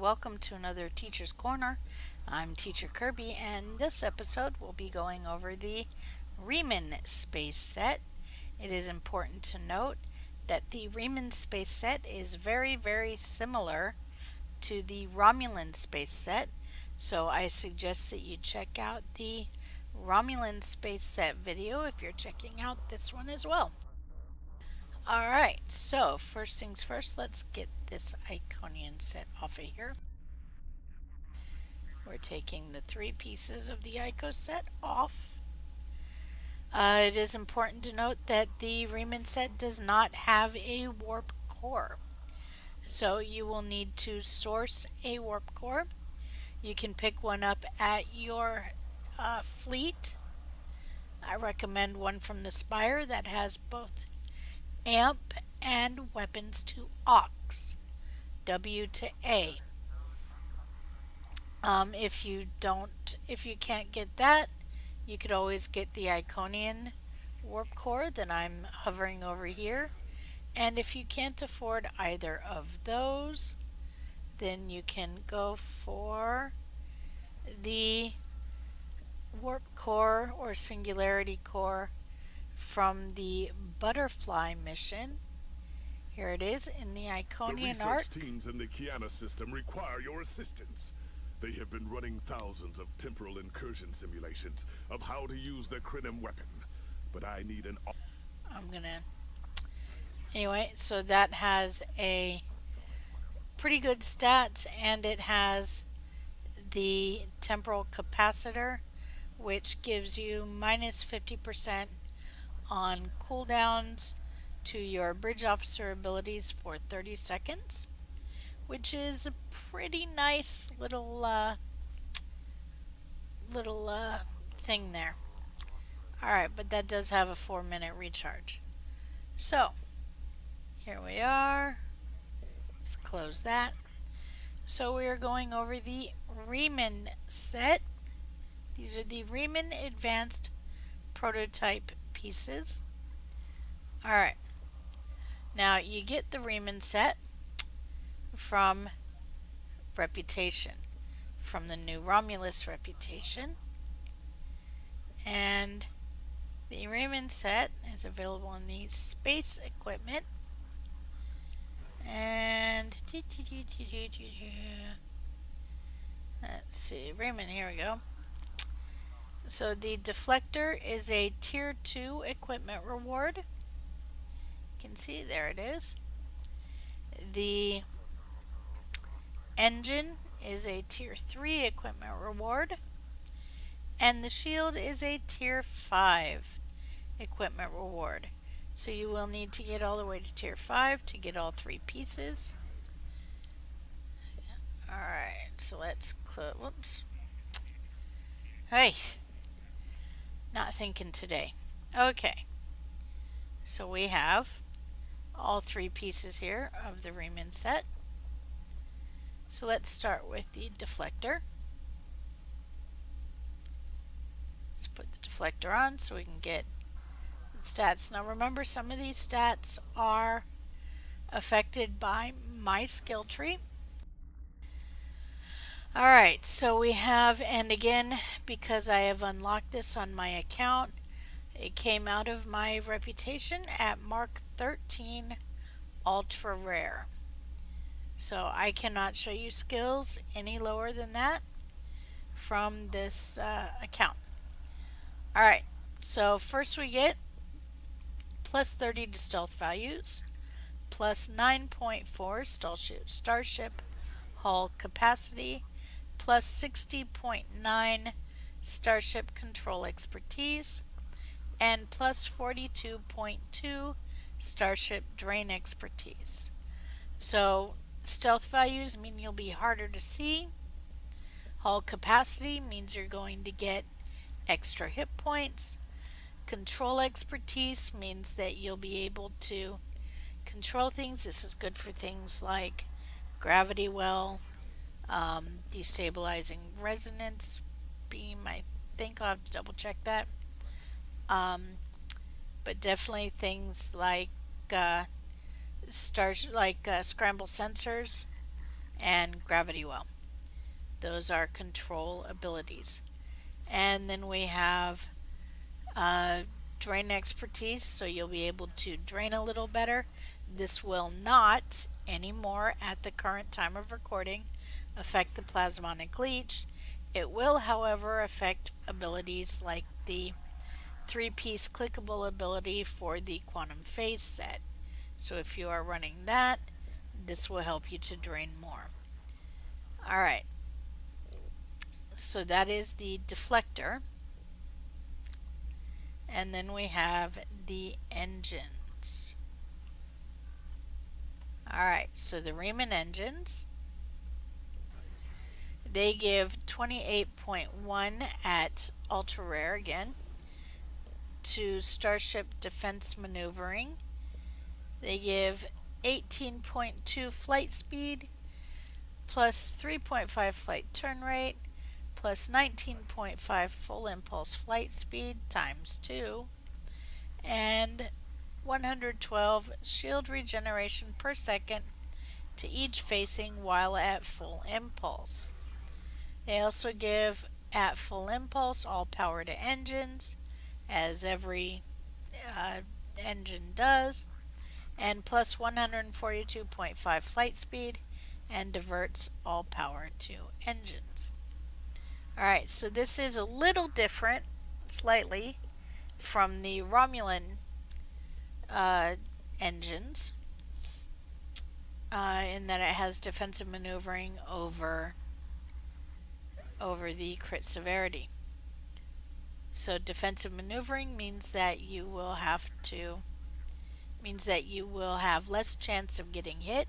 welcome to another Teacher's Corner. I'm Teacher Kirby, and this episode we'll be going over the Reman space set. It is important to note that the Reman space set is very similar to the Romulan space set, so I suggest that you check out the Romulan space set video if you're checking out this one as well. Alright, so first things first, let's get this Iconian set off of here. We're taking the 3 pieces of the Ico set off. It is important to note that the Reman set does not have a warp core. So you will need to source a warp core. You can pick one up at your fleet. I recommend one from the Spire that has both amp and weapons to aux, W to A. If you can't get that, you could always get the Iconian warp core that I'm hovering over here. And if you can't afford either of those, then you can go for the warp core or singularity core from the Butterfly mission. Here it is in the Iconian arc. The research teams in the Kiana system require your assistance. They have been running thousands of temporal incursion simulations of how to use the Crinim weapon, but I need an... Anyway, so that has a pretty good stats, and it has the temporal capacitor, which gives you minus 50% on cooldowns to your bridge officer abilities for 30 seconds, which is a pretty nice little thing there. Alright, but that does have a 4-minute recharge. So, here we are. Let's close that. So we are going over the Reman set. These are the Reman Advanced Prototype pieces. Alright. Now you get the Reman set from Reputation, from the new Romulus Reputation. And the Reman set is available in the space equipment. And let's see, Reman, here we go. So the Deflector is a tier 2 equipment reward. You can see there it is. The engine is a tier 3 equipment reward. And the shield is a tier 5 equipment reward. So you will need to get all the way to tier 5 to get all 3 pieces. Alright, so let's close. Whoops. Hey, not thinking today. Okay, so we have all 3 pieces here of the Reman set. So let's start with the Deflector. Let's put the Deflector on so we can get stats. Now remember, some of these stats are affected by my skill tree. Alright, so we have, and again, because I have unlocked this on my account, it came out of my reputation at Mark 13 Ultra Rare. So I cannot show you skills any lower than that from this account. Alright, so first we get plus 30 to stealth values, plus 9.4 starship hull capacity, plus 60.9 starship control expertise, and plus 42.2 starship drain expertise. So stealth values mean you'll be harder to see. Hull capacity means you're going to get extra hit points. Control expertise means that you'll be able to control things. This is good for things like gravity well, destabilizing resonance beam. I think I'll have to double check that. But definitely things like scramble sensors and Gravity Well. Those are control abilities. And then we have drain expertise, so you'll be able to drain a little better. This will not anymore at the current time of recording affect the plasmonic leech. It will, however, affect abilities like the 3-piece clickable ability for the quantum phase set. So if you are running that, this will help you to drain more. Alright, so that is the deflector. And then we have the engines. Alright, so the Reman engines, they give 28.1 at ultra rare again to starship defense maneuvering. They give 18.2 flight speed plus 3.5 flight turn rate plus 19.5 full impulse flight speed times 2 and 112 shield regeneration per second to each facing while at full impulse. They also give at full impulse all power to engines, as every engine does, and plus 142.5 flight speed, and diverts all power to engines. Alright, so this is a little different, slightly, from the Romulan engines, in that it has defensive maneuvering over the crit severity. So defensive maneuvering means that you will have less chance of getting hit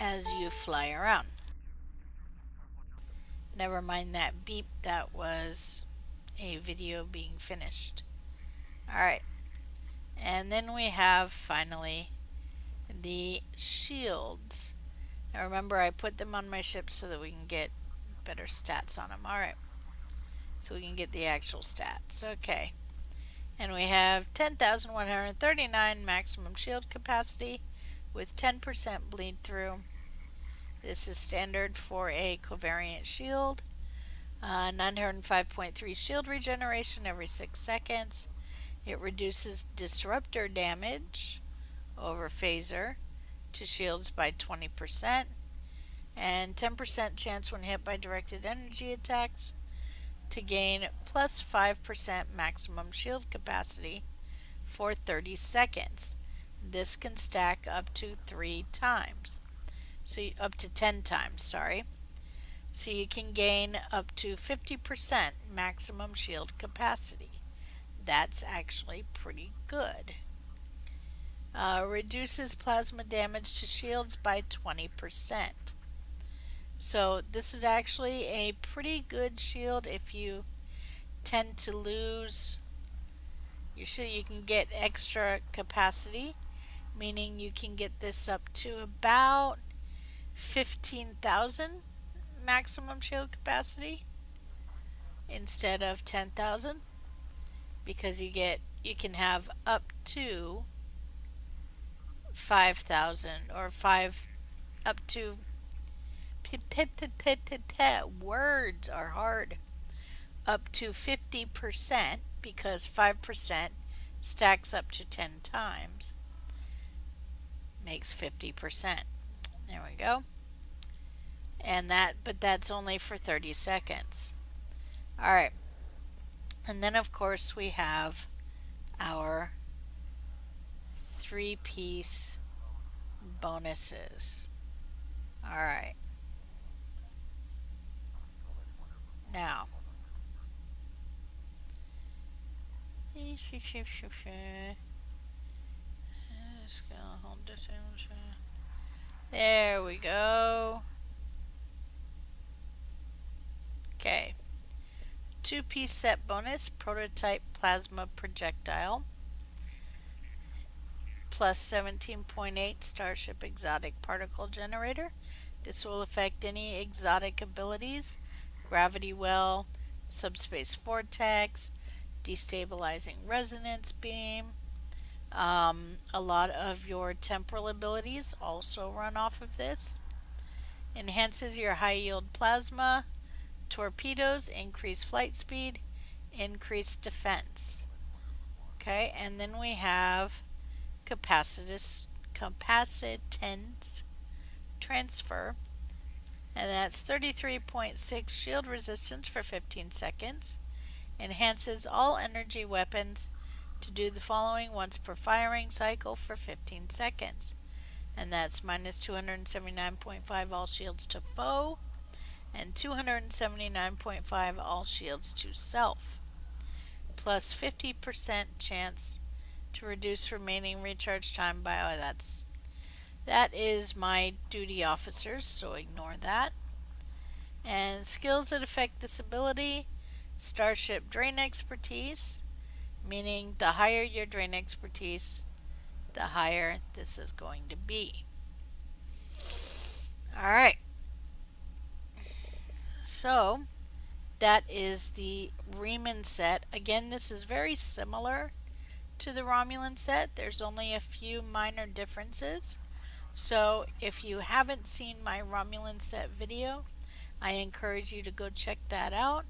as you fly around. Never mind that beep, that was a video being finished. Alright, and then we have finally the shields. Now remember, I put them on my ship so that we can get better stats on them. Alright, so we can get the actual stats. Okay, and we have 10,139 maximum shield capacity with 10% bleed through. This is standard for a covariant shield. 905.3 shield regeneration every 6 seconds. It reduces disruptor damage over phaser to shields by 20%, and 10% chance when hit by directed energy attacks to gain plus 5% maximum shield capacity for 30 seconds. This can stack up to 3 times. So up to 10 times, sorry. So you can gain up to 50% maximum shield capacity. That's actually pretty good. Reduces plasma damage to shields by 20%. So this is actually a pretty good shield if you tend to lose your shield. You can get extra capacity, meaning you can get this up to about 15,000 maximum shield capacity instead of 10,000, because you can have up to 5,000 or up to words are hard, up to 50%, because 5% stacks up to 10 times, makes 50%. There we go. And but that's only for 30 seconds. Alright, and then of course we have our 3-piece bonuses. Alright, now there we go. Okay, 2-piece set bonus, prototype plasma projectile, plus 17.8 starship exotic particle generator. This will affect any exotic abilities: gravity well, subspace vortex, destabilizing resonance beam, A lot of your temporal abilities also run off of this. Enhances your high yield plasma, torpedoes, increase flight speed, increase defense. Okay, and then we have capacitance transfer, and that's 33.6 shield resistance for 15 seconds. Enhances all energy weapons to do the following once per firing cycle for 15 seconds. And that's minus 279.5 all shields to foe and 279.5 all shields to self. Plus 50% chance to reduce remaining recharge time by, that is my duty officers, so ignore that. And skills that affect this ability: Starship Drain Expertise, meaning the higher your drain expertise, the higher this is going to be. Alright, so that is the Reman set. Again, this is very similar to the Romulan set. There's only a few minor differences. So if you haven't seen my Romulan set video, I encourage you to go check that out.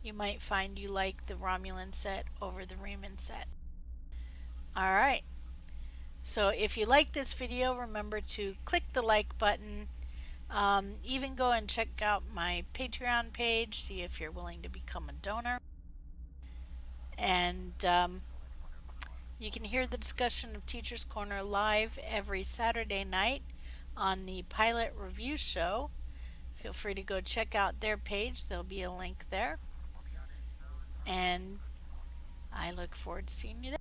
You might find you like the Romulan set over the Reman set. Alright, so if you like this video, remember to click the like button. Even go and check out my Patreon page, see if you're willing to become a donor. And you can hear the discussion of Teacher's Corner live every Saturday night on the Pilot Review Show. Feel free to go check out their page. There'll be a link there. And I look forward to seeing you there.